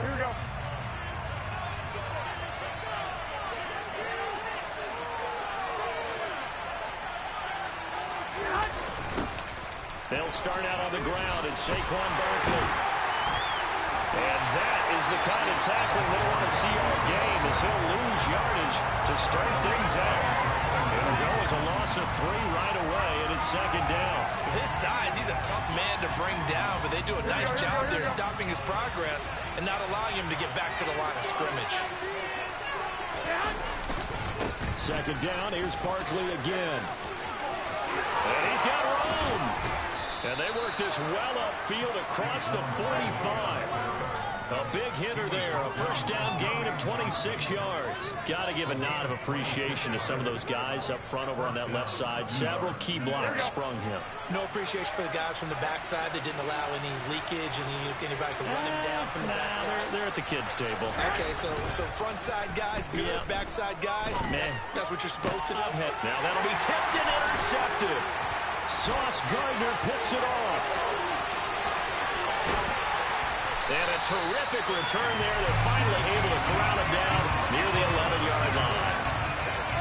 Here we go. They'll start out on the ground, and Saquon Barkley. And that is the kind of tackling they want to see all game, as he'll lose yardage to start things out. It'll go as a loss of 3 right away, and it's second down. With his size, he's a tough man to bring down, but they do a nice job there stopping his progress and not allowing him to get back to the line of scrimmage. Second down, here's Barkley again. And he's got room. And they work this well upfield across the 45. A big hitter there, a first down gain of 26 yards. Got to give a nod of appreciation to some of those guys up front over on that left side. Several key blocks sprung him. No appreciation for the guys from the backside that didn't allow any leakage and anybody could run him down from the backside. They're at the kids' table. Okay, so front side guys, good. Yep. Backside guys, meh. That's what you're supposed to do. Now that'll be tipped and intercepted. Sauce Gardner picks it off. And a terrific return there. They're finally able to corral him down near the 11-yard line.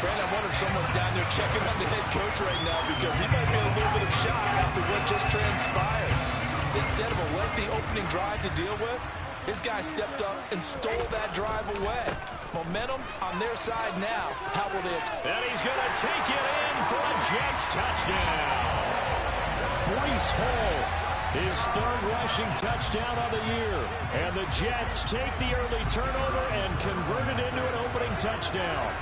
Brandon, I wonder if someone's down there checking on the head coach right now, because he might be in a little bit of shock after what just transpired. Instead of a lengthy opening drive to deal with, his guy stepped up and stole that drive away. Momentum on their side now. How will they attack? And he's going to take it in for a Jets touchdown. Breece Hall, his 3rd rushing touchdown of the year. And the Jets take the early turnover and convert it into an opening touchdown.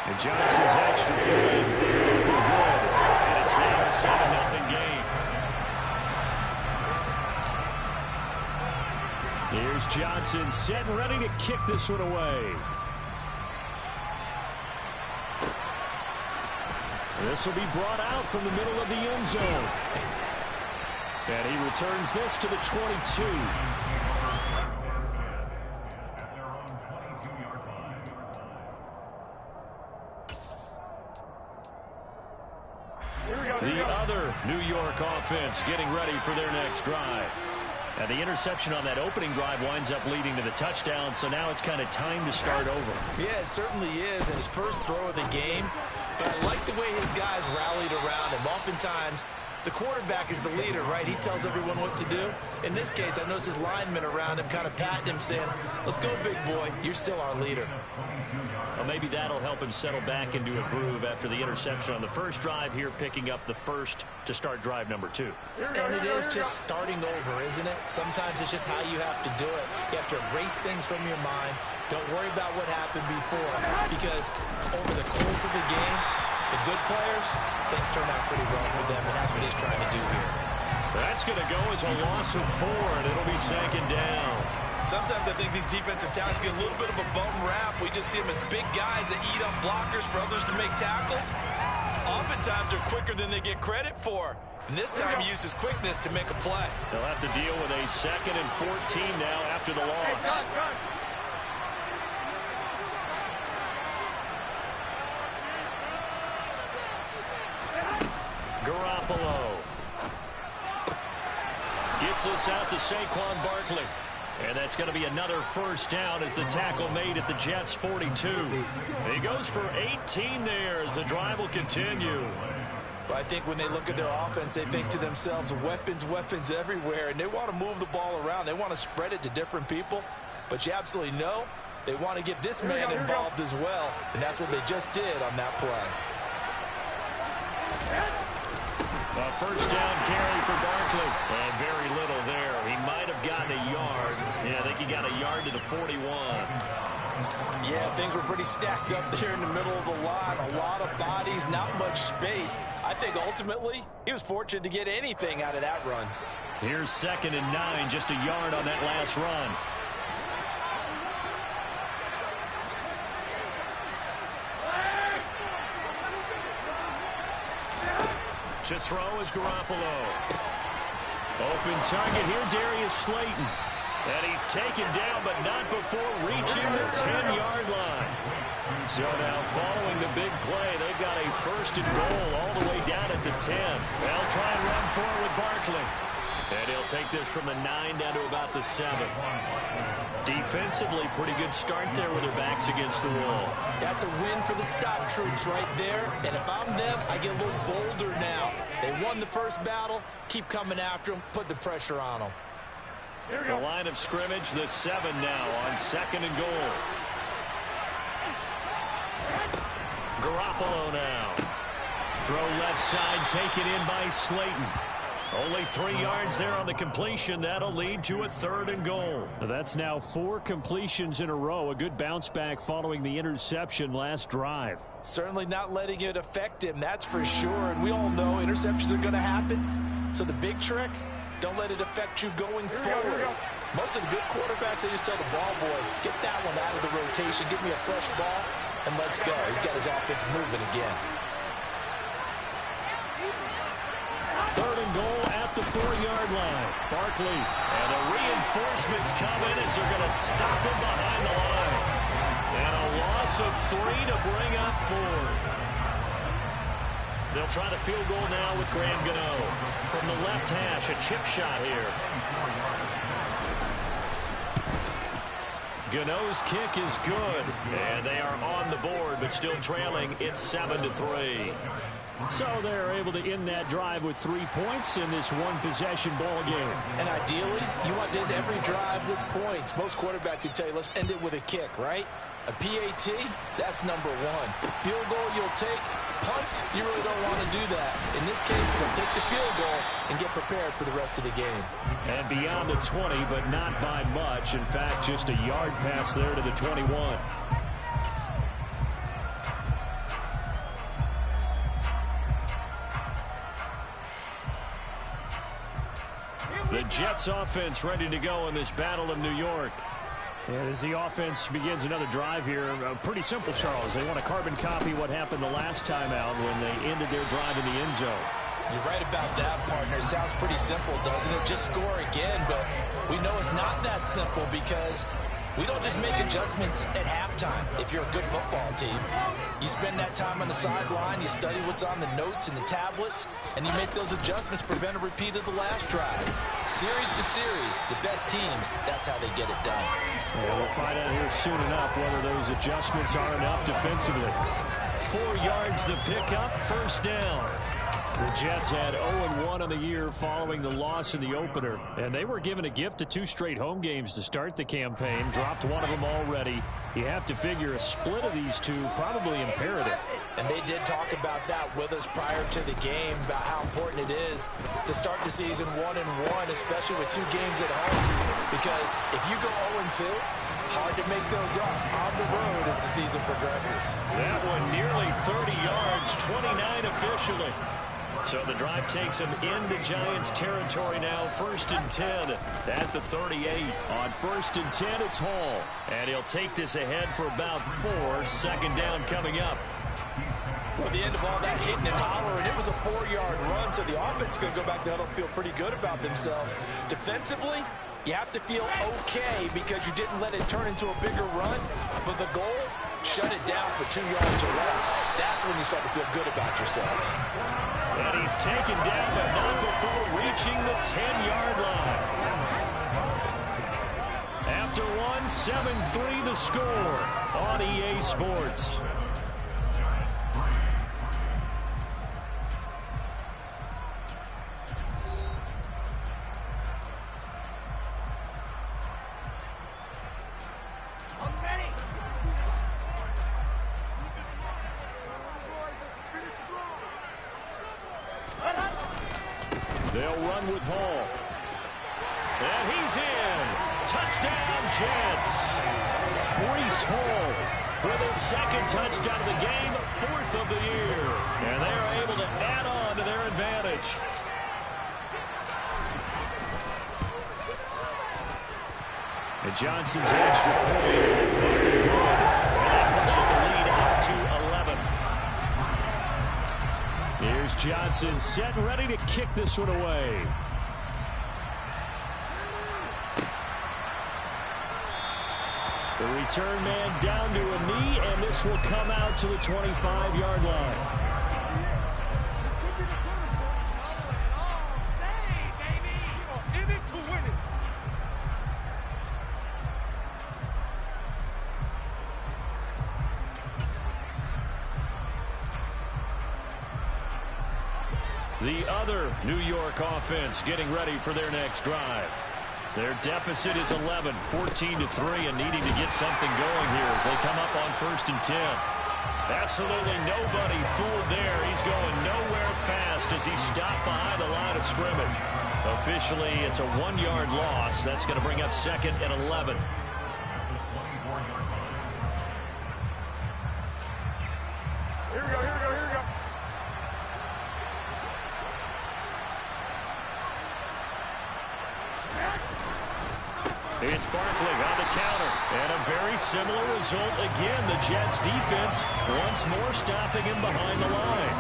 And Johnson's extra point looking good. And it's now a 7-0 game. Here's Johnson set and ready to kick this one away. This will be brought out from the middle of the end zone. And he returns this to the 22. The other New York offense getting ready for their next drive. And the interception on that opening drive winds up leading to the touchdown, so now it's kind of time to start over. Yeah, it certainly is, and his first throw of the game. But I like the way his guys rallied around him. Oftentimes, the quarterback is the leader, right? He tells everyone what to do. In this case, I noticed his linemen around him kind of patting him, saying, let's go, big boy. You're still our leader. Well, maybe that'll help him settle back into a groove after the interception on the first drive here, picking up the first to start drive number 2. And it is just starting over, isn't it? Sometimes it's just how you have to do it. You have to erase things from your mind. Don't worry about what happened before, because over the course of the game, the good players, things turn out pretty well for them, and that's what he's trying to do here. That's going to go as a loss of 4, and it'll be second down. Sometimes I think these defensive tackles get a little bit of a bum rap. We just see them as big guys that eat up blockers for others to make tackles. Oftentimes they're quicker than they get credit for. And this time he used his quickness to make a play. They'll have to deal with a 2nd and 14 now after the loss. Garoppolo gets this out to Saquon Barkley. And that's going to be another first down as the tackle made at the Jets' 42. He goes for 18 there as the drive will continue. Well, I think when they look at their offense, they think to themselves, weapons, weapons everywhere, and they want to move the ball around. They want to spread it to different people. But you absolutely know they want to get this man involved as well, and that's what they just did on that play. A first down carry for Barkley. And very little there. He might have gotten a yard. Yeah, I think he got a yard to the 41. Yeah, things were pretty stacked up there in the middle of the line. A lot of bodies, not much space. I think ultimately he was fortunate to get anything out of that run. Here's 2nd and 9, just a yard on that last run. To throw is Garoppolo. Open target here, Darius Slayton. And he's taken down, but not before reaching the 10-yard line. So now following the big play, they've got a first and goal all the way down at the 10. They'll try and run forward with Barkley. And he'll take this from the 9 down to about the 7. Defensively, pretty good start there with their backs against the wall. That's a win for the stock troops right there. And if I'm them, I get a little bolder now. They won the first battle. Keep coming after them. Put the pressure on them. The line of scrimmage, the 7 now on 2nd and goal. Garoppolo now. Throw left side, taken in by Slayton. Only 3 yards there on the completion. That'll lead to a 3rd and goal. That's now 4 completions in a row. A good bounce back following the interception last drive. Certainly not letting it affect him, that's for sure. And we all know interceptions are going to happen. So the big trick, don't let it affect you going forward. Most of the good quarterbacks, they just tell the ball boy, get that one out of the rotation, give me a fresh ball, and let's go. He's got his offense moving again. 3rd and goal at the 4-yard line. Barkley. And the reinforcements come in as they're going to stop him behind the line. And a loss of 3 to bring up 4. They'll try the field goal now with Graham Gano. From the left hash, a chip shot here. Gano's kick is good. And they are on the board, but still trailing. It's 7-3. So they're able to end that drive with 3 points in this one-possession ball game. And ideally, you want to end every drive with points. Most quarterbacks would tell you, let's end it with a kick, right? A PAT, that's number 1. Field goal you'll take. Punts, you really don't want to do that. In this case, they'll take the field goal and get prepared for the rest of the game. And beyond the 20, but not by much. In fact, just a yard pass there to the 21. The Jets offense ready to go in this Battle of New York. And as the offense begins another drive here, pretty simple, Charles. They want to carbon copy what happened the last time out when they ended their drive in the end zone. You're right about that, partner. Sounds pretty simple, doesn't it? Just score again, but we know it's not that simple because we don't just make adjustments at halftime. If you're a good football team, you spend that time on the sideline, you study what's on the notes and the tablets, and you make those adjustments, prevent a repeat of the last drive. Series to series, the best teams, that's how they get it done. Yeah, we'll find out here soon enough whether those adjustments are enough defensively. 4 yards the pickup, 1st down. The Jets had 0-1 on the year following the loss in the opener, and they were given a gift of 2 straight home games to start the campaign. Dropped one of them already. You have to figure a split of these two probably imperative. And they did talk about that with us prior to the game, about how important it is to start the season 1-1, especially with 2 games at home. Because if you go 0-2, hard to make those up on the road as the season progresses. That one nearly 30 yards, 29 officially. So the drive takes them into Giants territory now. 1st and 10 at the 38. On 1st and 10, it's Hall. And he'll take this ahead for about 4. 2nd down coming up. Well, the end of all that hitting and hollering, it was a 4-yard run, so the offense is going to go back to huddle, feel pretty good about themselves. Defensively, you have to feel okay because you didn't let it turn into a bigger run, but the goal, shut it down for 2 yards or less. That's when you start to feel good about yourselves. And he's taken down, but not before reaching the 10-yard line. After 1, 7-3 the score on EA Sports. They'll run with Hall. And he's in. Touchdown, Jets. Breece Hall with his 2nd touchdown of the game, 4th of the year. And they are able to add on to their advantage. And Johnson's extra point looking good. And that pushes the lead up to 11. Here's Johnson set and ready to kick this one away. The return man down to a knee, and this will come out to the 25-yard line. The other New York offense getting ready for their next drive. Their deficit is 11, 14-3, and needing to get something going here as they come up on 1st and 10. Absolutely nobody fooled there. He's going nowhere fast as he stopped behind the line of scrimmage. Officially, it's a 1-yard loss. That's going to bring up 2nd and 11. Here we go. It's Barkley on the counter. And a very similar result again. The Jets defense once more stopping him behind the line.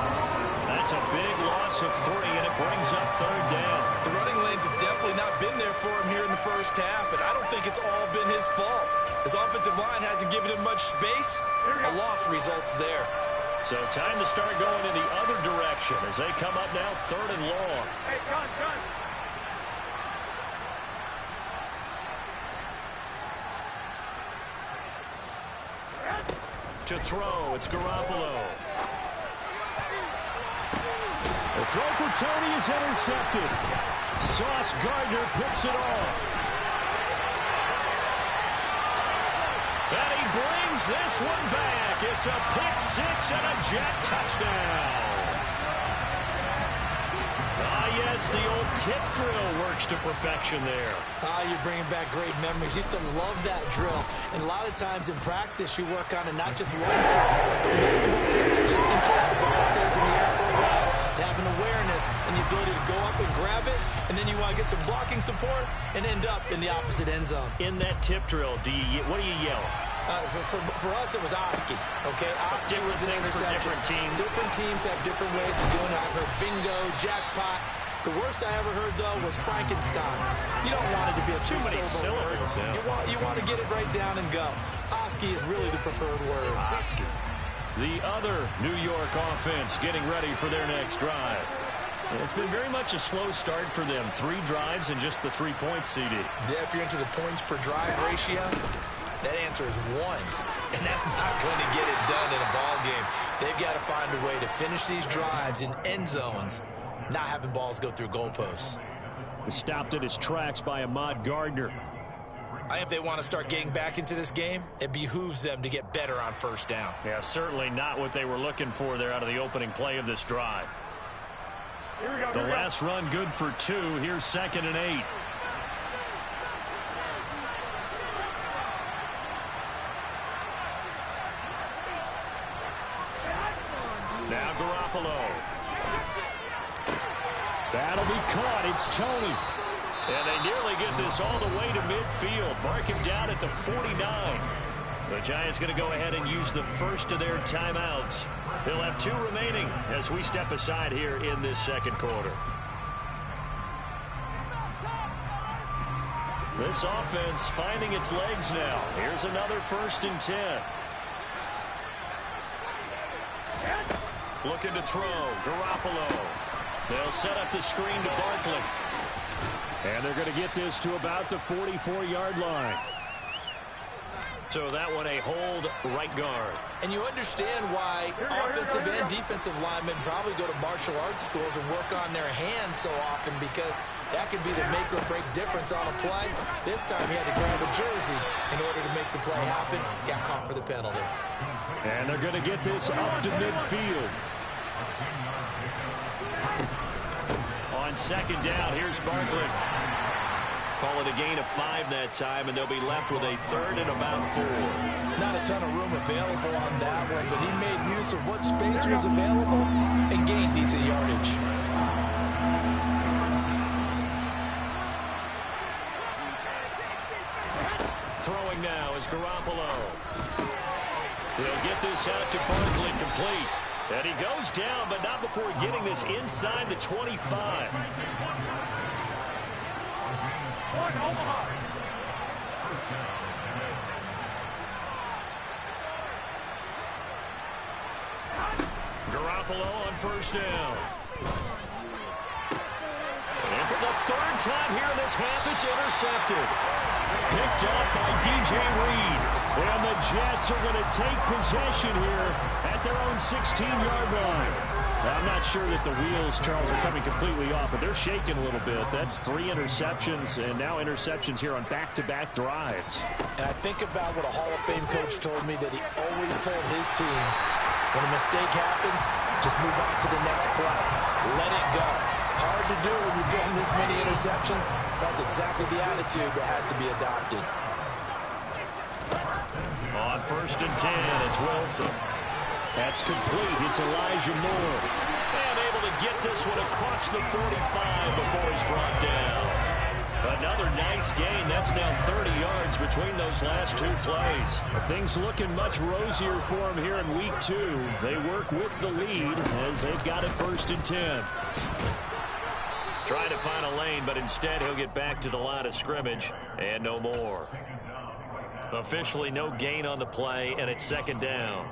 That's a big loss of 3, and it brings up 3rd down. The running lanes have definitely not been there for him here in the first half, and I don't think it's all been his fault. His offensive line hasn't given him much space. A loss results there. So time to start going in the other direction as they come up now 3rd and long. Hey, gun. To throw, it's Garoppolo. The throw for Tony is intercepted. Sauce Gardner picks it off. And he brings this one back. It's a pick 6 and a Jet touchdown. Yes, the old tip drill works to perfection there. You're bringing back great memories. Used to love that drill. And a lot of times in practice, you work on it not just one tip, but multiple tips, just in case the ball stays in the air for a while. To have an awareness and the ability to go up and grab it, and then you want to get some blocking support and end up in the opposite end zone. In that tip drill, what do you yell? For us, it was Oski. Okay, Oski was an interception. Different teams. Different teams have different ways of doing it. I've heard bingo, jackpot. The worst I ever heard, though, was Frankenstein. You don't want it to be a too many syllables. Yeah. You want to get it right down and go. Oski is really the preferred word. Oski. The other New York offense getting ready for their next drive. It's been very much a slow start for them. 3 drives and just the 3 points, CD. Yeah, if you're into the points per drive ratio, that answer is 1. And that's not going to get it done in a ball game. They've got to find a way to finish these drives in end zones, not having balls go through goalposts. Stopped at his tracks by Ahmad Gardner. If they want to start getting back into this game, it behooves them to get better on 1st down. Yeah, certainly not what they were looking for there out of the opening play of this drive. The last run good for 2. Here's 2nd and 8. Now Garoppolo. That'll be caught. It's Tony. And they nearly get this all the way to midfield. Mark him down at the 49. The Giants going to go ahead and use the first of their timeouts. They'll have 2 remaining as we step aside here in this 2nd quarter. This offense finding its legs now. Here's another 1st and 10. Looking to throw. Garoppolo. They'll set up the screen to Barkley. And they're going to get this to about the 44-yard line. So that one a hold right guard. And you understand why offensive and defensive linemen probably go to martial arts schools and work on their hands so often, because that could be the make or break difference on a play. This time he had to grab a jersey in order to make the play happen. Got caught for the penalty. And they're going to get this up to midfield. On 2nd down, here's Barkley. Call it a gain of 5 that time, and they'll be left with a 3rd and about 4. Not a ton of room available on that one, but he made use of what space was available and gained decent yardage. Throwing now is Garoppolo. He'll get this out to Barkley complete. And he goes down, but not before getting this inside the 25. Garoppolo on 1st down. And for the 3rd time here in this half, it's intercepted. Picked up by DJ Reed. And the Jets are going to take possession here at at their own 16-yard line. I'm not sure that the wheels, Charles, are coming completely off, but they're shaking a little bit. That's 3 interceptions, and now interceptions here on back-to-back drives. And I think about what a Hall of Fame coach told me that he always told his teams, when a mistake happens, just move on to the next play. Let it go. Hard to do when you've gotten this many interceptions. That's exactly the attitude that has to be adopted. On 1st and 10, it's Wilson. That's complete. It's Elijah Moore. And able to get this one across the 45 before he's brought down. Another nice gain. That's now 30 yards between those last 2 plays. Things looking much rosier for him here in week 2. They work with the lead as they've got it 1st and 10. Trying to find a lane, but instead he'll get back to the line of scrimmage and no more. Officially no gain on the play, and it's 2nd down.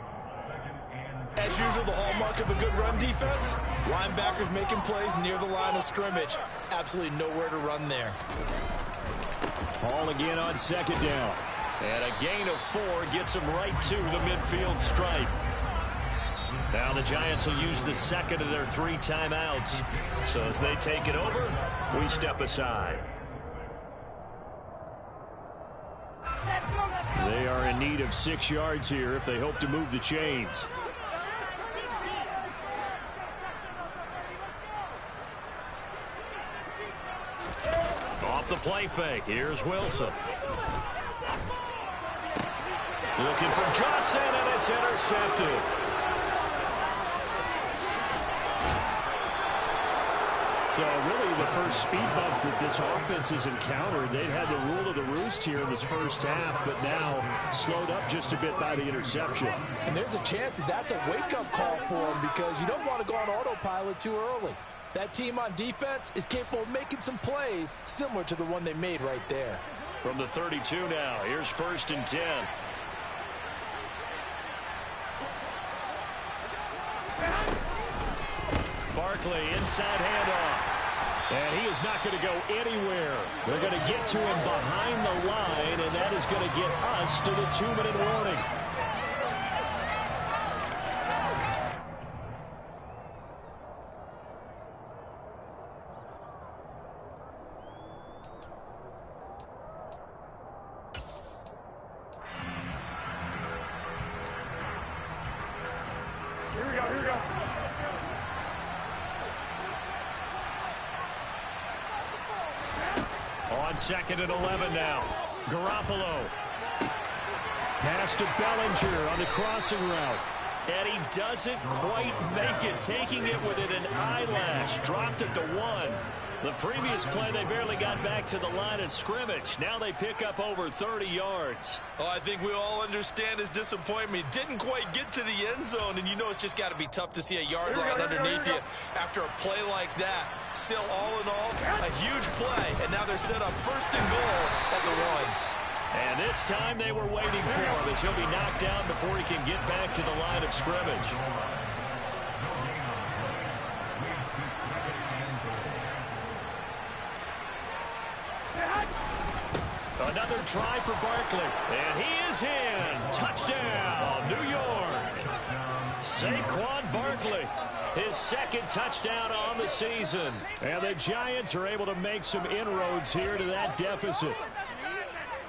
As usual, the hallmark of a good run defense, linebackers making plays near the line of scrimmage. Absolutely nowhere to run there. Ball again on 2nd down. And a gain of 4 gets him right to the midfield stripe. Now the Giants will use the 2nd of their 3 timeouts. So as they take it over, we step aside. They are in need of 6 yards here if they hope to move the chains. Off the play fake. Here's Wilson. Looking for Johnson, and it's intercepted. So really the first speed bump that this offense has encountered. They'd had the rule of the roost here in this first half, but now slowed up just a bit by the interception. And there's a chance that that's a wake-up call for them because you don't want to go on autopilot too early. That team on defense is capable of making some plays similar to the one they made right there. From the 32 now, here's 1st and 10. Barkley inside handoff. And he is not going to go anywhere. They're going to get to him behind the line, and that is going to get us to the 2-minute warning. Here we go. On 2nd and 11 now. Garoppolo. Pass to Bellinger on the crossing route. And he doesn't quite make it, taking it within an eyelash. Dropped at the 1. The previous play, they barely got back to the line of scrimmage. Now they pick up over 30 yards. Oh, I think we all understand his disappointment. Didn't quite get to the end zone, and you know it's just got to be tough to see a yard line underneath you after a play like that. Still, all in all, a huge play, and now they're set up 1st and goal at the 1. And this time they were waiting for him as he'll be knocked down before he can get back to the line of scrimmage. Another try for Barkley, and he is in. Touchdown, New York. Saquon Barkley, his 2nd touchdown on the season. And the Giants are able to make some inroads here to that deficit.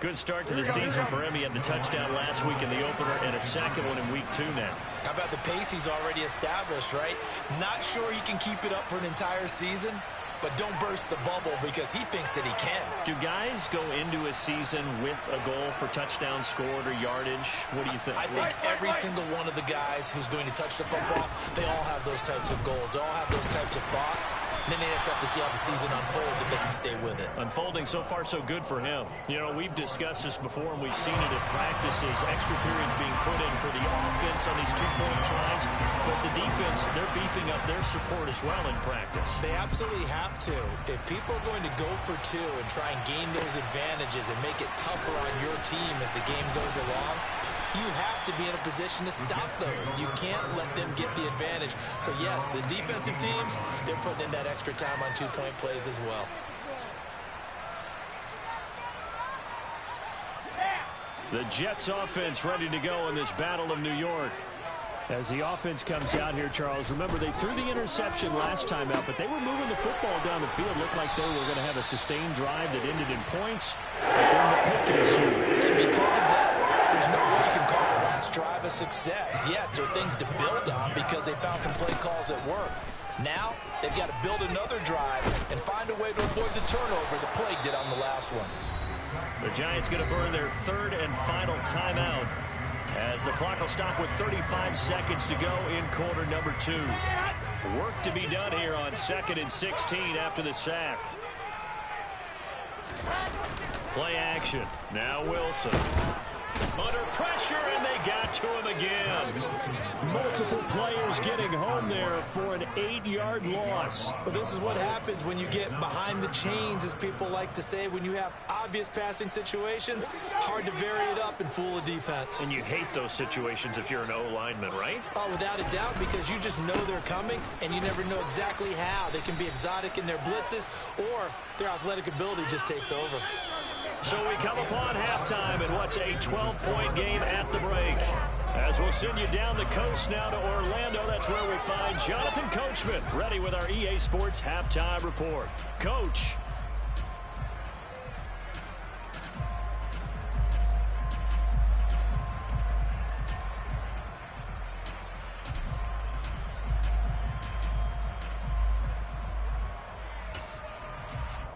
Good start to the season for him. He had the touchdown last week in the opener and a 2nd one in week 2 now. How about the pace he's already established, right? Not sure he can keep it up for an entire season, but don't burst the bubble because he thinks that he can. Do guys go into a season with a goal for touchdown scored or yardage? What do you think? I think every single one of the guys who's going to touch the football, they all have those types of goals. They all have those types of thoughts. And then they just have to see how the season unfolds if they can stay with it. Unfolding so far so good for him. You know, we've discussed this before and we've seen it at practices. Extra periods being put in for the offense on these 2-point tries. But the defense, they're beefing up their support as well in practice. They absolutely have to. If people are going to go for 2 and try and gain those advantages and make it tougher on your team as the game goes along, you have to be in a position to stop those. You can't let them get the advantage. So, yes, the defensive teams, they're putting in that extra time on 2-point plays as well. The Jets offense ready to go in this Battle of New York. As the offense comes out here, Charles, remember they threw the interception last time out, but they were moving the football down the field. Looked like they were going to have a sustained drive that ended in points. But then the pick ensued. And because of that, there's no way you can call the last drive a success. Yes, there are things to build on because they found some play calls at work. Now, they've got to build another drive and find a way to avoid the turnover the Plague did on the last one. The Giants going to burn their third and final timeout as the clock will stop with 35 seconds to go in quarter number 2. Work to be done here on 2nd and 16 after the sack. Play action. Now Wilson. Under pressure, and they got to him again. Multiple players getting home there for an 8-yard loss. Well, this is what happens when you get behind the chains, as people like to say. When you have obvious passing situations, hard to vary it up and fool a defense. And you hate those situations if you're an O-lineman, right? Oh, without a doubt, because you just know they're coming, and you never know exactly how. They can be exotic in their blitzes, or their athletic ability just takes over. So we come upon halftime in what's a 12-point game at the break. As we'll send you down the coast now to Orlando, that's where we find Jonathan Coachman ready with our EA Sports Halftime Report. Coach.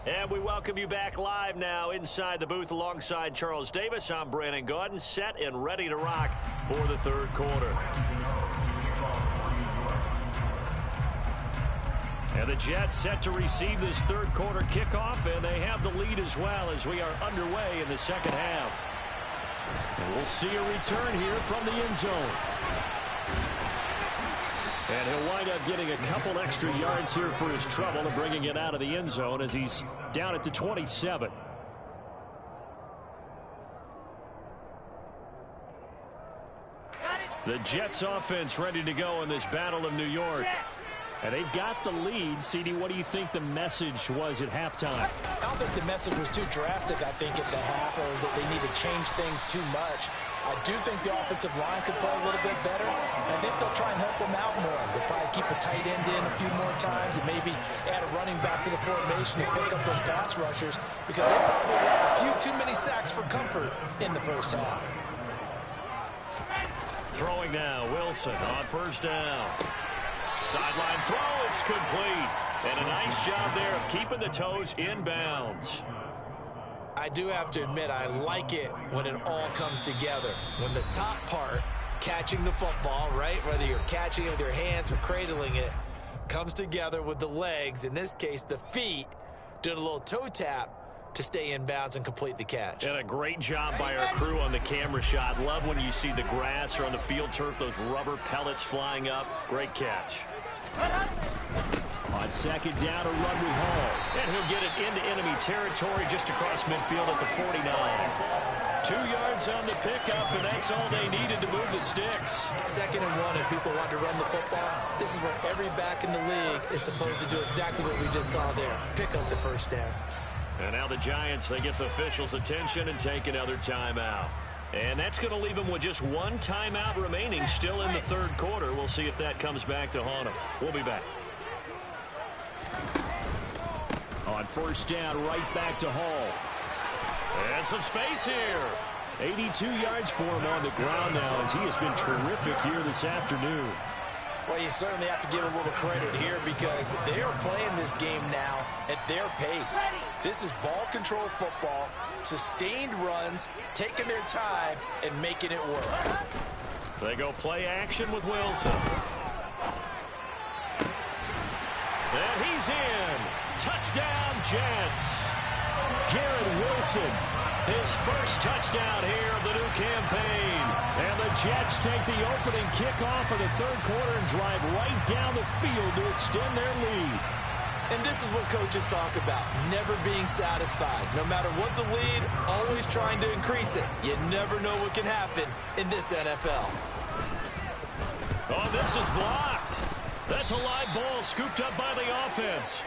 And we welcome you back live now inside the booth alongside Charles Davis. I'm Brandon Gaudin, set and ready to rock for the third quarter. And the Jets set to receive this third quarter kickoff, and they have the lead as well as we are underway in the second half. And we'll see a return here from the end zone. And he'll wind up getting a couple extra yards here for his trouble and bringing it out of the end zone as he's down at the 27. The Jets offense ready to go in this Battle of New York. And they've got the lead. CD, what do you think the message was at halftime? I don't think the message was too drastic, I think, at the half, or that they need to change things too much. I do think the offensive line could play a little bit better. And I think they'll try and help them out more. They'll probably keep a tight end in a few more times and maybe add a running back to the formation to pick up those pass rushers, because they probably got a few too many sacks for comfort in the first half. Throwing now, Wilson on first down. Sideline throw, it's complete. And a nice job there of keeping the toes in bounds. I do have to admit, I like it when it all comes together. When the top part, catching the football, right, whether you're catching it with your hands or cradling it, comes together with the legs, in this case the feet, doing a little toe tap to stay in bounds and complete the catch. And a great job by our crew on the camera shot. Love when you see the grass or on the field turf, those rubber pellets flying up. Great catch. On second down, a run with Hall. And he'll get it into enemy territory just across midfield at the 49. 2 yards on the pickup, and that's all they needed to move the sticks. 2nd and 1, and people want to run the football. This is where every back in the league is supposed to do exactly what we just saw there. Pick up the first down. And now the Giants, they get the officials' attention and take another timeout. And that's going to leave them with just one timeout remaining still in the third quarter. We'll see if that comes back to haunt them. We'll be back. On first down, right back to Hall. And some space here. 82 yards for him on the ground now as he has been terrific here this afternoon. Well, you certainly have to give a little credit here because they are playing this game now at their pace. This is ball control football, sustained runs, taking their time, and making it work. They go play action with Wilson. And he's in. Touchdown, Jets. Garrett Wilson. His first touchdown here of the new campaign. And the Jets take the opening kickoff of the third quarter and drive right down the field to extend their lead. And this is what coaches talk about, never being satisfied. No matter what the lead, always trying to increase it. You never know what can happen in this NFL. Oh, this is blocked. That's a live ball scooped up by the offense.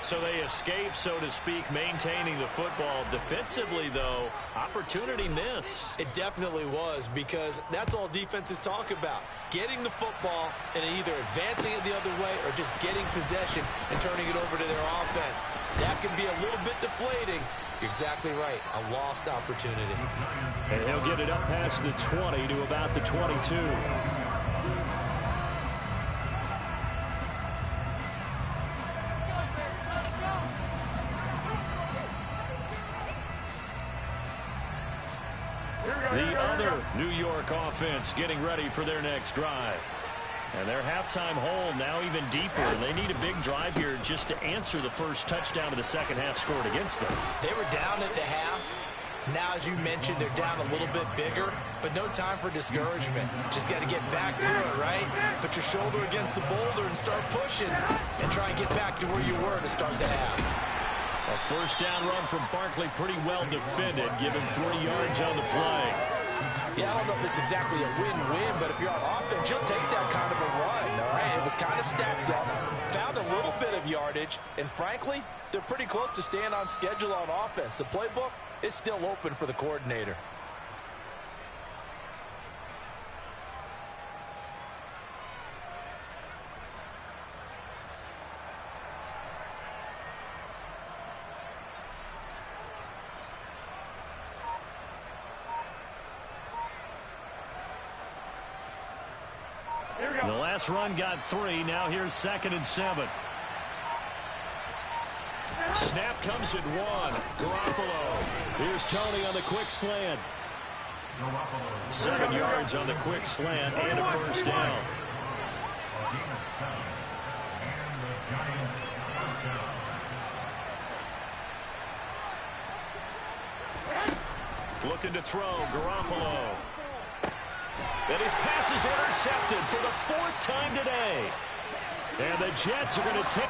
So they escape, so to speak, maintaining the football. Defensively, though, opportunity miss. It definitely was, because that's all defenses talk about. Getting the football and either advancing it the other way or just getting possession and turning it over to their offense. That can be a little bit deflating. You're exactly right. A lost opportunity. And he'll get it up past the 20 to about the 22. The other New York offense getting ready for their next drive. And their halftime hole now even deeper. They need a big drive here just to answer the first touchdown of the second half scored against them. They were down at the half. Now, as you mentioned, they're down a little bit bigger, but no time for discouragement. Just got to get back to it, right? Put your shoulder against the boulder and start pushing and try and get back to where you were to start the half. A first down run from Barkley, pretty well defended. Give him 3 yards on the play. Yeah, I don't know if it's exactly a win-win, but if you're on offense, you'll take that kind of a run, all right? It was kind of stacked up, found a little bit of yardage, and frankly, they're pretty close to staying on schedule on offense. The playbook is still open for the coordinator. The last run got 3. Now here's 2nd and 7. Snap comes at 1. Garoppolo. Here's Tony on the quick slant. 7 yards on the quick slant and a first down. Looking to throw, Garoppolo. And his pass is intercepted for the 4th time today. And the Jets are going to take...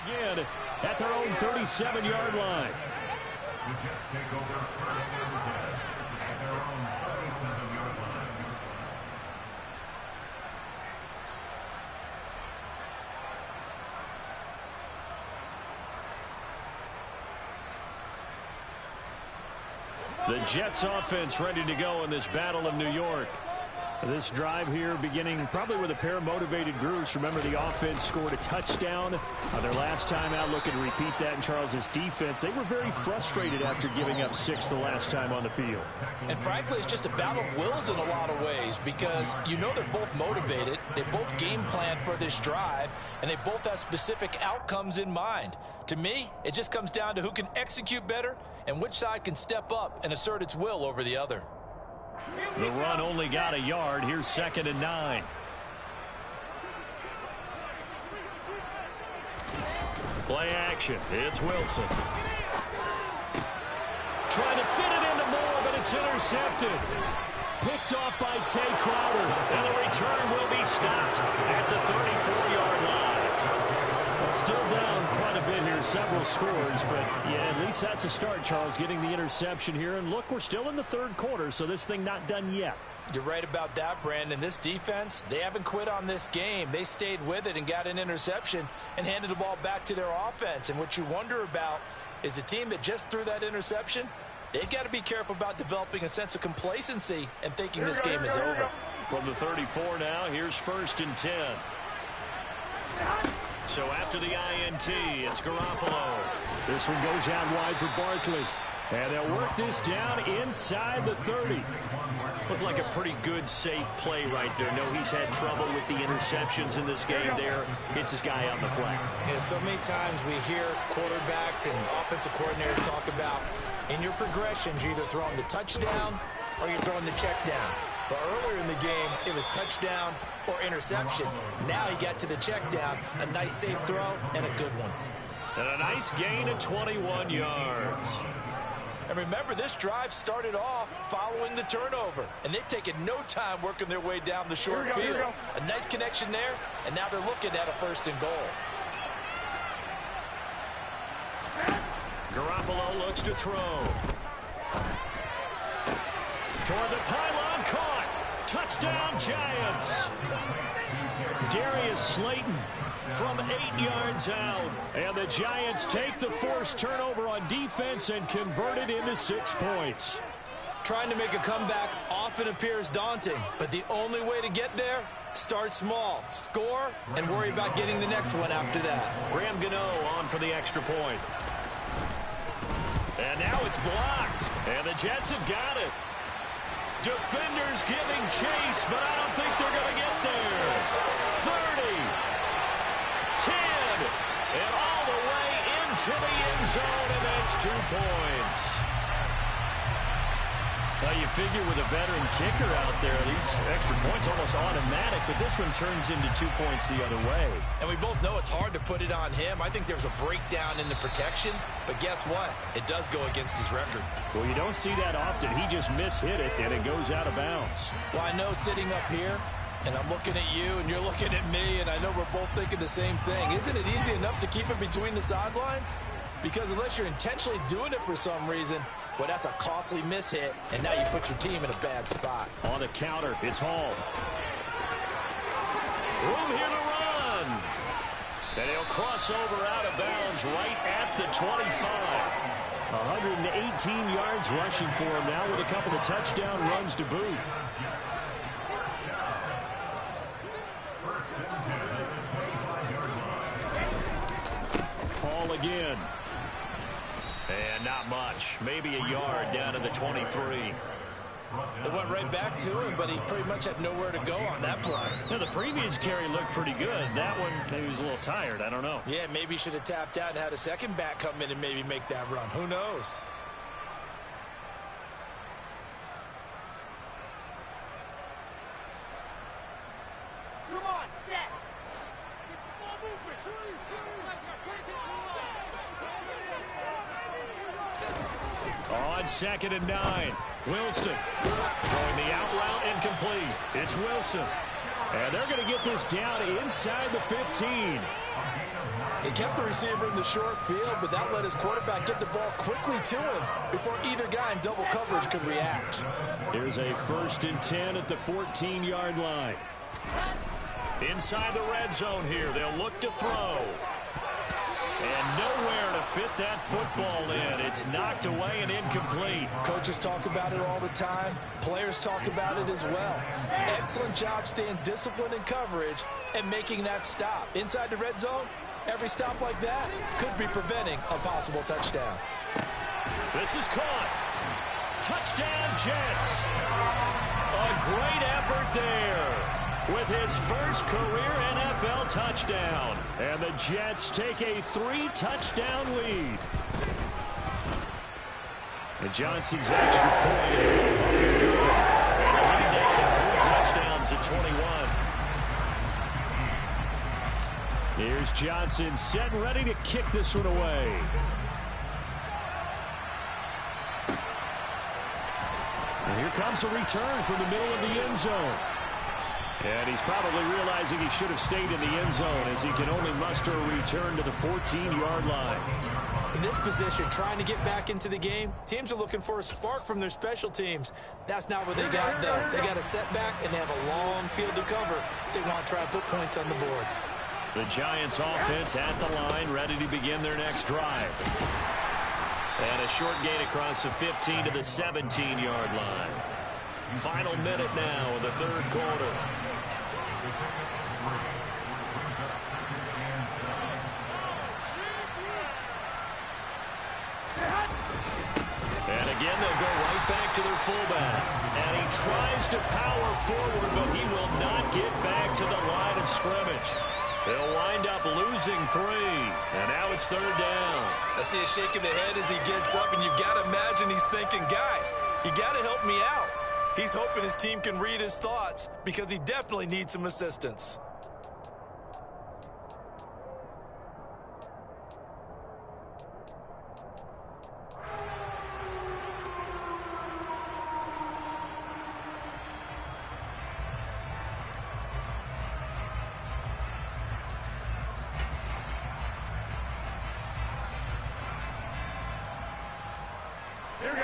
Again at their own 37-yard line. The Jets take over at their own 37-yard line. The Jets offense ready to go in this Battle of New York. This drive here beginning probably with a pair of motivated groups. Remember, the offense scored a touchdown their last time out. Looking to repeat that in Charles's defense. They were very frustrated after giving up 6 the last time on the field. And frankly, it's just a battle of wills in a lot of ways, because you know they're both motivated. They both game plan for this drive, and they both have specific outcomes in mind. To me, it just comes down to who can execute better and which side can step up and assert its will over the other. The run only got a yard. Here's 2nd and 9. Play action. It's Wilson. Trying to fit it into Moore, but it's intercepted. Picked off by Tay Crowder. And the return will be stopped at the 34-yard line. Still down quite a bit here, several scores, but yeah, at least that's a start, Charles, getting the interception here. And look, we're still in the 3rd quarter, so this thing not done yet. You're right about that, Brandon. This defense, they haven't quit on this game. They stayed with it and got an interception and handed the ball back to their offense. And what you wonder about is the team that just threw that interception, they've got to be careful about developing a sense of complacency and thinking this game is over. From the 34 now, here's 1st and 10. So after the INT, it's Garoppolo. This one goes out wide for Barkley. And they'll work this down inside the 30. Looked like a pretty good, safe play right there. No, he's had trouble with the interceptions in this game there. Hits his guy out in the flat. Yeah, so many times we hear quarterbacks and offensive coordinators talk about in your progressions, you're either throwing the touchdown or you're throwing the check down. But earlier in the game, it was touchdown or interception. Now he got to the check down, a nice safe throw, and a good one. And a nice gain of 21 yards. And remember, this drive started off following the turnover. And they've taken no time working their way down the short field. A nice connection there, and now they're looking at a 1st and goal. Garoppolo looks to throw. Toward the pylon, caught. Touchdown, Giants. Darius Slayton from 8 yards out. And the Giants take the forced turnover on defense and convert it into 6 points. Trying to make a comeback often appears daunting, but the only way to get there, start small, score, and worry about getting the next one after that. Graham Gano on for the extra point. And now it's blocked. And the Jets have got it. Defenders giving chase, but I don't think they're going to get there. 30, 10, and all the way into the end zone, and that's 2 points. Now you figure with a veteran kicker out there, these extra points almost automatic, but this one turns into 2 points the other way. And we both know it's hard to put it on him. I think there's a breakdown in the protection, but guess what? It does go against his record. Well, you don't see that often. He just mishit it, and it goes out of bounds. Well, I know sitting up here, and I'm looking at you, and you're looking at me, and I know we're both thinking the same thing. Isn't it easy enough to keep it between the sidelines? Because unless you're intentionally doing it for some reason, well, that's a costly mishit, and now you put your team in a bad spot. On the counter, it's Hall. Room here to run. And he'll cross over out of bounds right at the 25. 118 yards rushing for him now with a couple of touchdown runs to boot. Hall again. And not much. Maybe a yard down to the 23. It went right back to him, but he pretty much had nowhere to go on that play. Now, the previous carry looked pretty good. That one, maybe he was a little tired. I don't know. Yeah, maybe he should have tapped out and had a second back come in and maybe make that run. Who knows? Come on, set. On 2nd and 9, Wilson throwing the out route incomplete. It's Wilson. And they're going to get this down inside the 15. He kept the receiver in the short field, but that let his quarterback get the ball quickly to him before either guy in double coverage could react. Here's a 1st and 10 at the 14-yard line. Inside the red zone here. They'll look to throw. And nowhere to fit that football in. It's knocked away and incomplete. Coaches talk about it all the time. Players talk about it as well. Excellent job staying disciplined in coverage and making that stop. Inside the red zone, every stop like that could be preventing a possible touchdown. This is caught. Touchdown, Jets. A great effort there with his first career NFL touchdown. And the Jets take a 3-touchdown lead. And Johnson's extra point. Lead down to 3 touchdowns at 21. Here's Johnson set and ready to kick this one away. And here comes a return from the middle of the end zone. And he's probably realizing he should have stayed in the end zone as he can only muster a return to the 14-yard line. In this position, trying to get back into the game, teams are looking for a spark from their special teams. That's not what they got, though. They got a setback, and they have a long field to cover if they want to try and put points on the board. The Giants offense at the line, ready to begin their next drive. And a short gain across the 15 to the 17-yard line. Final minute now of the third quarter. Again, they'll go right back to their fullback. And he tries to power forward, but he will not get back to the line of scrimmage. They'll wind up losing 3. And now it's 3rd down. I see a shake of the head as he gets up, and you've got to imagine he's thinking, guys, you got to help me out. He's hoping his team can read his thoughts because he definitely needs some assistance.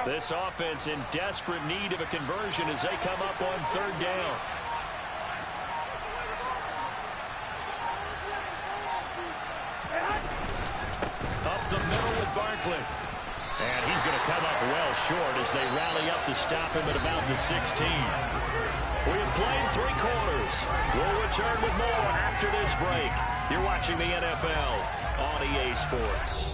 This offense in desperate need of a conversion as they come up on 3rd down. Up the middle with Barkley. And he's going to come up well short as they rally up to stop him at about the 16. We have played 3 quarters. We'll return with more after this break. You're watching the NFL on EA Sports.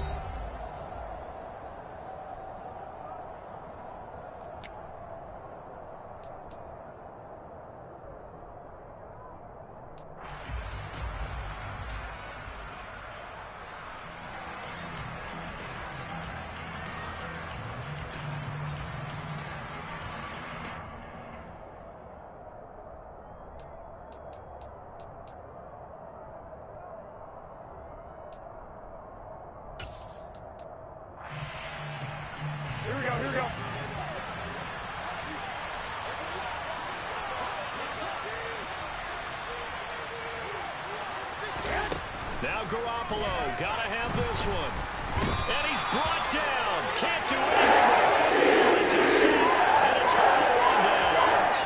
Now Garoppolo, gotta have this one. And he's brought down. Can't do anything. It's a sack and a turnover on downs.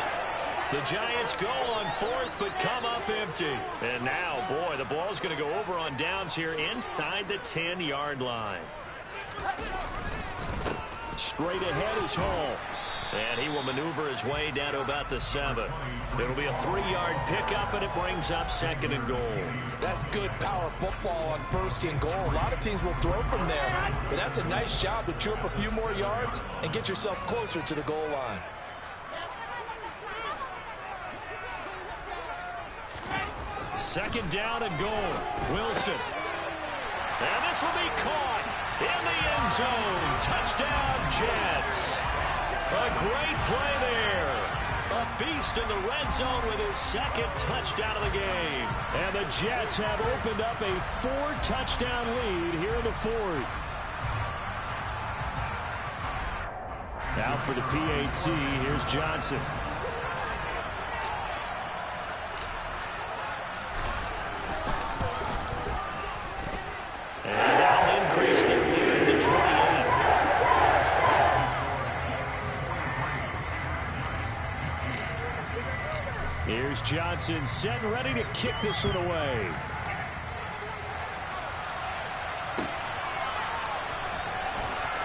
The Giants go on 4th, but come up empty. And now, boy, the ball's going to go over on downs here inside the 10-yard line. Straight ahead is Hall. And he will maneuver his way down to about the 7. It'll be a 3-yard pickup, and it brings up 2nd and goal. That's good power football on 1st and goal. A lot of teams will throw from there, but that's a nice job to chew up a few more yards and get yourself closer to the goal line. Second down and goal. Wilson. And this will be caught in the end zone. Touchdown, Jets. A great play there. A beast in the red zone with his 2nd touchdown of the game. And the Jets have opened up a 4-touchdown lead here in the 4th. Now for the PAT, here's Johnson. And that'll increase their lead to 28. Here's Johnson set and ready to kick this one away.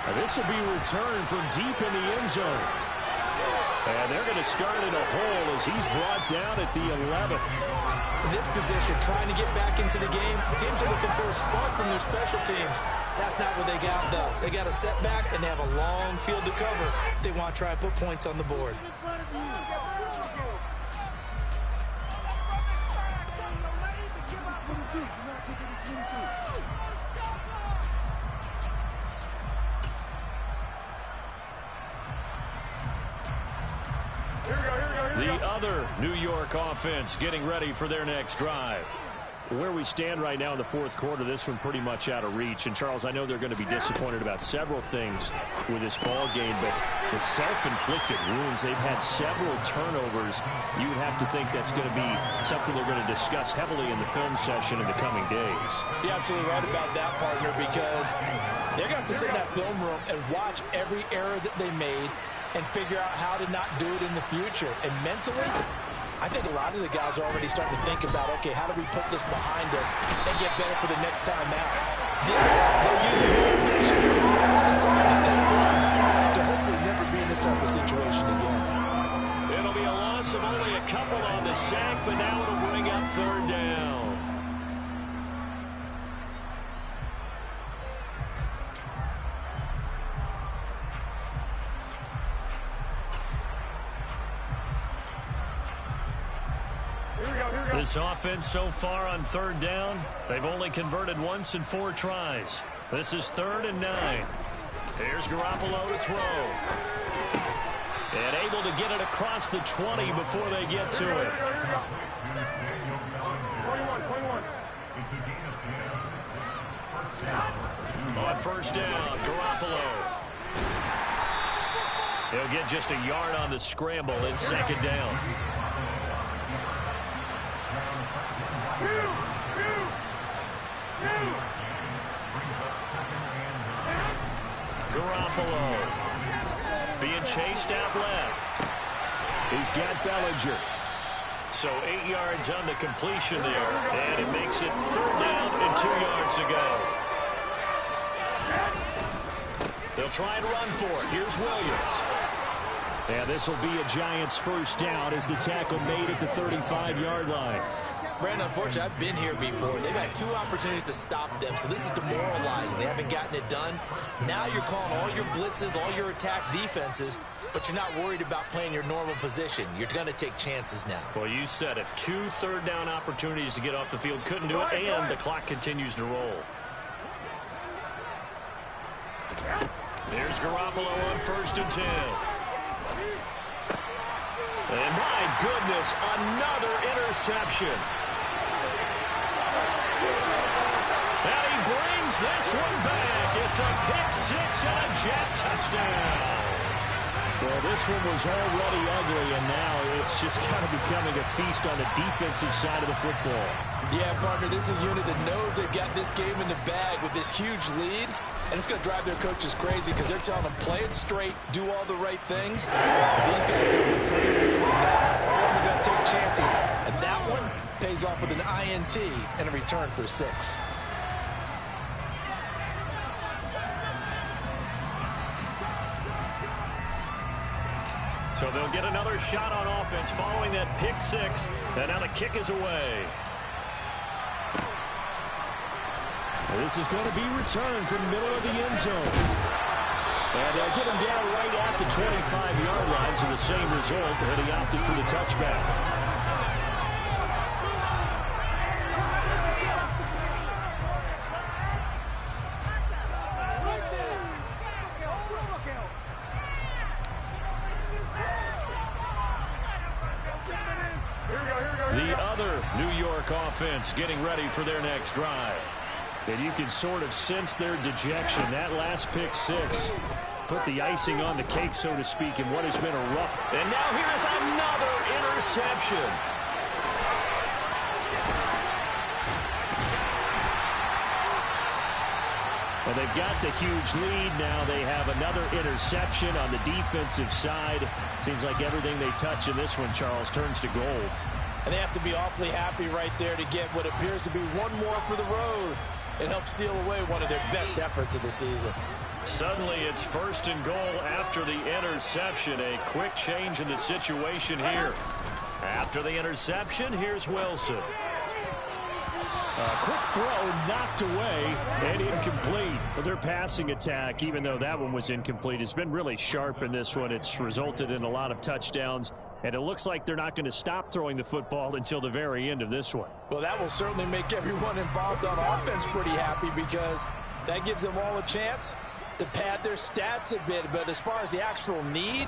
Now this will be returned from deep in the end zone. And they're going to start in a hole as he's brought down at the 11. In this position, trying to get back into the game, teams are looking for a spark from their special teams. That's not what they got, though. They got a setback, and they have a long field to cover if they want to try and put points on the board. The other New York offense getting ready for their next drive. Where we stand right now in the 4th quarter, this one pretty much out of reach. And, Charles, I know they're going to be disappointed about several things with this ball game, but the self-inflicted wounds, they've had several turnovers. You would have to think that's going to be something they're going to discuss heavily in the film session in the coming days. You're absolutely right about that, partner, because they're going to have to sit in that film room and watch every error that they made and figure out how to not do it in the future. And mentally, I think a lot of the guys are already starting to think about, okay, how do we put this behind us and get better for the next time out? This, they're using motivation for the rest of the time at that point to hopefully never be in this type of situation again. It'll be a loss of only a couple on the sack, but now it'll bring up 3rd down. This offense so far on third down, they've only converted once in 4 tries. This is 3rd and 9. Here's Garoppolo to throw. And able to get it across the 20 before they get to it. On first down, Garoppolo. He'll get just a yard on the scramble in 2nd down. Garoppolo being chased out left. He's got Bellinger. So 8 yards on the completion there, and it makes it 3rd down and 2 yards to go. They'll try and run for it. Here's Williams. And this will be a Giants first down as the tackle made at the 35-yard line. Brandon, unfortunately, I've been here before. They've had 2 opportunities to stop them, so this is demoralizing. They haven't gotten it done. Now you're calling all your blitzes, all your attack defenses, but you're not worried about playing your normal position. You're going to take chances now. Well, you said it. 2 third-down opportunities to get off the field. Couldn't do it, and the clock continues to roll. Here's Garoppolo on 1st and 10. And my goodness, another interception. And he brings this one back. It's a pick-6 and a Jet touchdown. Well, this one was already ugly, and now it's just kind of becoming a feast on the defensive side of the football. Yeah, partner, this is a unit that knows they've got this game in the bag with this huge lead, and it's going to drive their coaches crazy because they're telling them, play it straight, do all the right things. But these guys are going to be free now. All of them are going to take chances, and that one pays off with an INT and a return for 6. So they'll get another shot on offense following that pick-6, and now the kick is away. This is going to be returned from the middle of the end zone. And they'll get him down right at the 25-yard line, so the same result, and he opted for the touchback. The other New York offense getting ready for their next drive. And you can sort of sense their dejection. That last pick-6 put the icing on the cake, so to speak, in what has been a rough. And now here's another interception. Well, they've got the huge lead. Now they have another interception on the defensive side. Seems like everything they touch in this one, Charles, turns to gold. And they have to be awfully happy right there to get what appears to be one more for the road. It helps seal away one of their best efforts of the season. Suddenly it's 1st and goal after the interception. A quick change in the situation here. After the interception, here's Wilson. A quick throw knocked away and incomplete. Their passing attack, even though that one was incomplete, has been really sharp in this one. It's resulted in a lot of touchdowns. And it looks like they're not going to stop throwing the football until the very end of this one. Well, that will certainly make everyone involved on offense pretty happy because that gives them all a chance to pad their stats a bit. But as far as the actual need,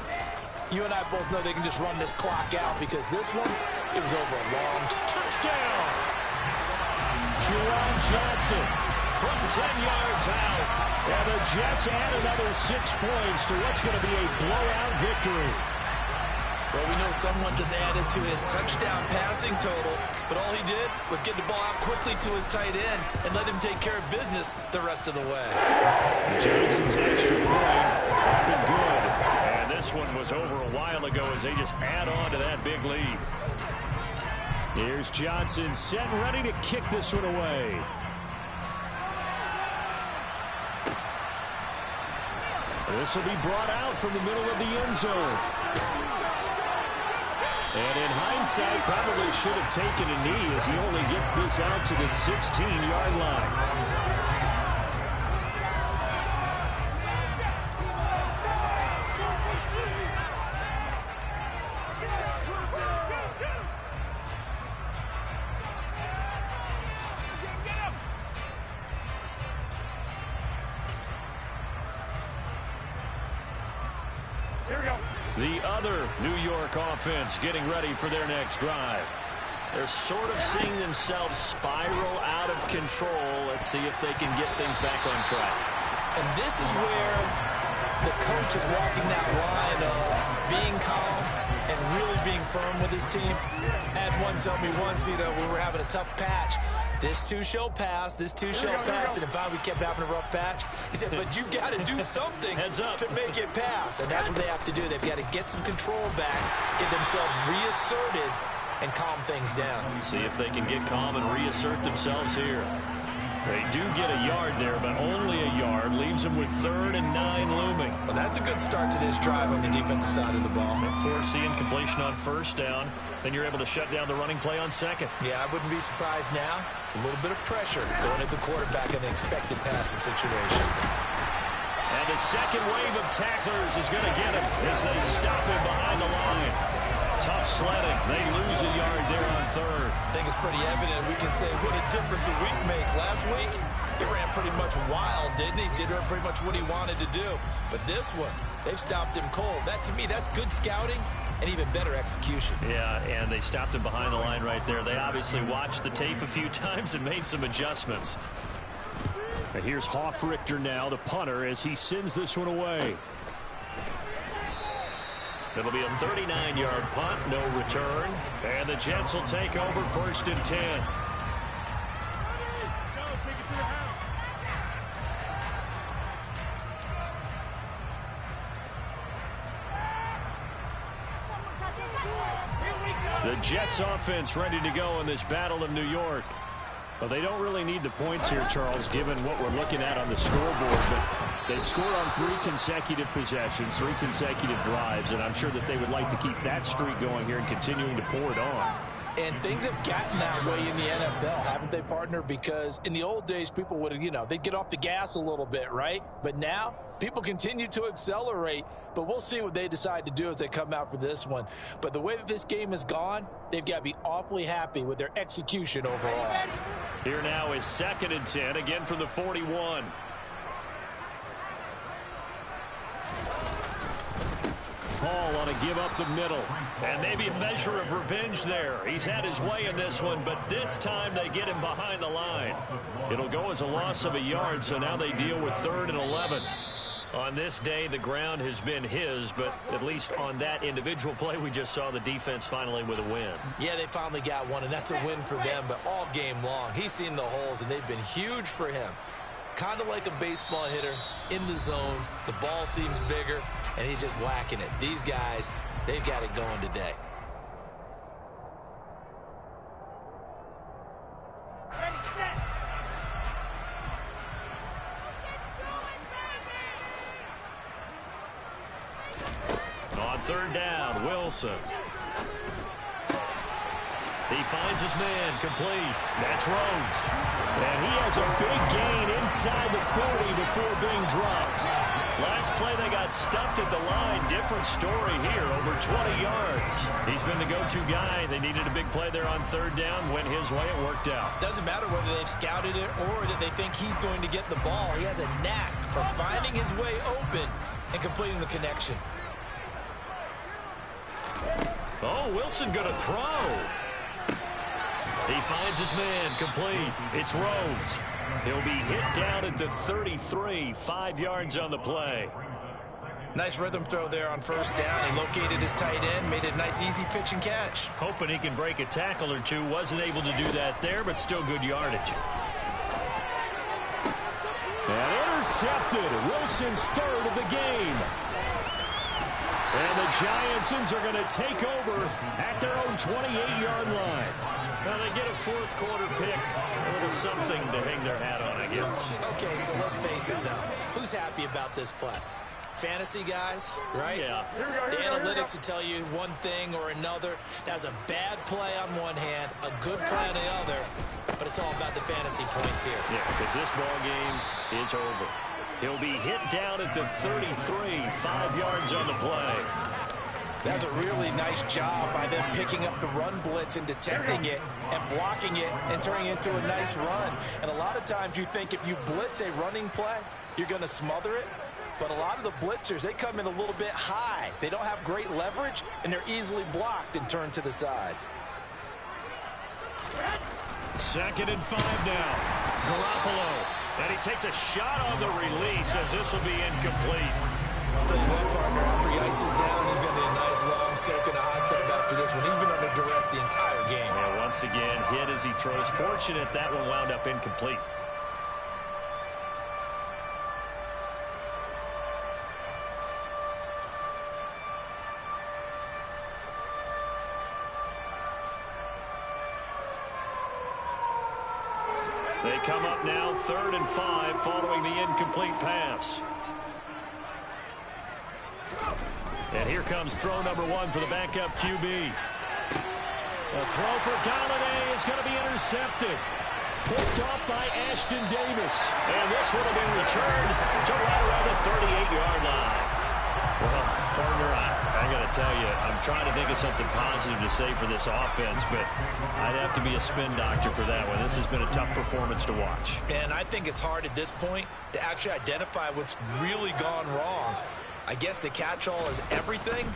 you and I both know they can just run this clock out because this one, it was over a long touchdown. Jerron Johnson from 10 yards out. And the Jets add another 6 points to what's going to be a blowout victory. Well, we know someone just added to his touchdown passing total, but all he did was get the ball out quickly to his tight end and let him take care of business the rest of the way. Johnson's extra point up and good. And this one was over a while ago as they just add on to that big lead. Here's Johnson set and ready to kick this one away. This will be brought out from the middle of the end zone. And in hindsight, probably should have taken a knee as he only gets this out to the 16-yard line. The other New York offense getting ready for their next drive. They're sort of seeing themselves spiral out of control. Let's see if they can get things back on track. And this is where the coach is walking that line of being calm and really being firm with his team. I had one tell me once, we were having a tough patch. This too shall pass, this too shall pass. And in fact, we kept having a rough patch. He said, but you've got to do something to make it pass. And that's what they have to do. They've got to get some control back, get themselves reasserted, and calm things down. See if they can get calm and reassert themselves here. They do get a yard there, but only a yard. Leaves them with 3rd and 9 looming. Well, that's a good start to this drive on the defensive side of the ball. Force the incompletion on 1st down. Then you're able to shut down the running play on 2nd. Yeah, I wouldn't be surprised now. A little bit of pressure going at the quarterback in the expected passing situation. And the second wave of tacklers is going to get him as they stop him behind the line. Tough sledding. They lose a yard there on 3rd. I think it's pretty evident. We can say what a difference a week makes. Last week, he ran pretty much wild, didn't he? Did pretty much what he wanted to do. But this one, they've stopped him cold. That, to me, that's good scouting and even better execution. Yeah, and they stopped him behind the line right there. They obviously watched the tape a few times and made some adjustments. And here's Hofrichter now, the punter, as he sends this one away. It'll be a 39-yard punt, no return. And the Jets will take over 1st and 10. The Jets offense ready to go in this Battle of New York. Well, they don't really need the points here, Charles, given what we're looking at on the scoreboard. But they've scored on 3 consecutive possessions, 3 consecutive drives, and I'm sure that they would like to keep that streak going here and continuing to pour it on. And things have gotten that way in the NFL, haven't they, partner? Because in the old days, people would, they'd get off the gas a little bit, right? But now, people continue to accelerate. But we'll see what they decide to do as they come out for this one. But the way that this game has gone, they've got to be awfully happy with their execution overall. Here now is 2nd and 10, again from the 41. Hall on a give up the middle. And maybe a measure of revenge there. He's had his way in this one, but this time they get him behind the line. It'll go as a loss of a yard, so now they deal with 3rd and 11. On this day, the ground has been his, but at least on that individual play, we just saw the defense finally with a win. Yeah, they finally got one, and that's a win for them, but all game long, he's seen the holes, and they've been huge for him. Kind of like a baseball hitter in the zone. The ball seems bigger, and he's just whacking it. These guys, they've got it going today. Ready, set. On 3rd down, Wilson. He finds his man, complete. That's Rhodes. And he has a big gain inside the 40 before being dropped. Last play, they got stuffed at the line. Different story here, over 20 yards. He's been the go-to guy. They needed a big play there on 3rd down. Went his way, it worked out. Doesn't matter whether they've scouted it or that they think he's going to get the ball. He has a knack for finding his way open and completing the connection. Oh, Wilson going to throw. He finds his man, complete. It's Rhodes. He'll be hit down at the 33, 5 yards on the play. Nice rhythm throw there on 1st down. He located his tight end, made a nice easy pitch and catch. Hoping he can break a tackle or two. Wasn't able to do that there, but still good yardage. And intercepted. Wilson's 3rd of the game. And the Giantsons are going to take over at their own 28-yard line. Now they get a 4th quarter pick. A little something to hang their hat on, I guess. Okay, so let's face it, though. Who's happy about this play? Fantasy guys, right? Yeah. The analytics will tell you one thing or another. That's a bad play on one hand, a good play on the other, but it's all about the fantasy points here. Yeah, because this ball game is over. He'll be hit down at the 33, 5 yards on the play. That's a really nice job by them picking up the run blitz and detecting it and blocking it and turning it into a nice run. And a lot of times you think if you blitz a running play, you're going to smother it. But a lot of the blitzers, they come in a little bit high. They don't have great leverage, and they're easily blocked and turned to the side. 2nd and 5 now. Garoppolo. And he takes a shot on the release as this will be incomplete. I'll tell you what, partner, after he ices down, he's going to be a nice long soak in a hot tub after this one. He's been under duress the entire game. And once again, hit as he throws. Fortunate that one wound up incomplete. They come up now 3rd and 5 following the incomplete pass. And here comes throw number 1 for the backup QB. A throw for Galladay is going to be intercepted. Picked off by Ashton Davis. And this one will be returned to right around the 38-yard line. Well, partner, I got to tell you, I'm trying to think of something positive to say for this offense, but I'd have to be a spin doctor for that one. This has been a tough performance to watch. And I think it's hard at this point to actually identify what's really gone wrong. I guess the catch-all is everything.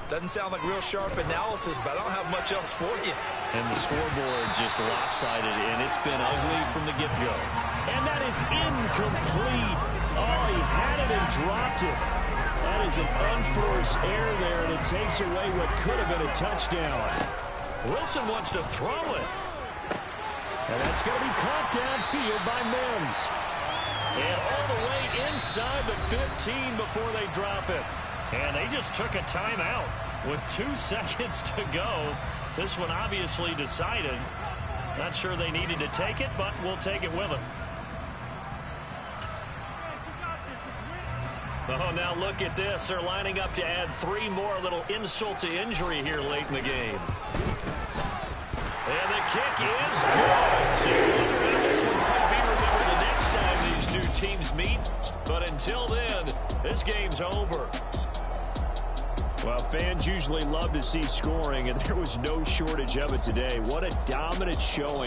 Doesn't sound like real sharp analysis, but I don't have much else for you. And the scoreboard just lopsided, and it's been ugly from the get-go. And that is incomplete. Oh, he had it and dropped it. That is an unforced error there, and it takes away what could have been a touchdown. Wilson wants to throw it. And that's going to be caught downfield by Mims. And all the way inside the 15 before they drop it. And they just took a timeout with 2 seconds to go. This one obviously decided. Not sure they needed to take it, but we'll take it with them. Oh, now look at this. They're lining up to add 3 more, a little insult to injury here late in the game. And the kick is good. So you wonder how this one might be remembered the next time these 2 teams meet. But until then, this game's over. Well, fans usually love to see scoring, and there was no shortage of it today. What a dominant showing.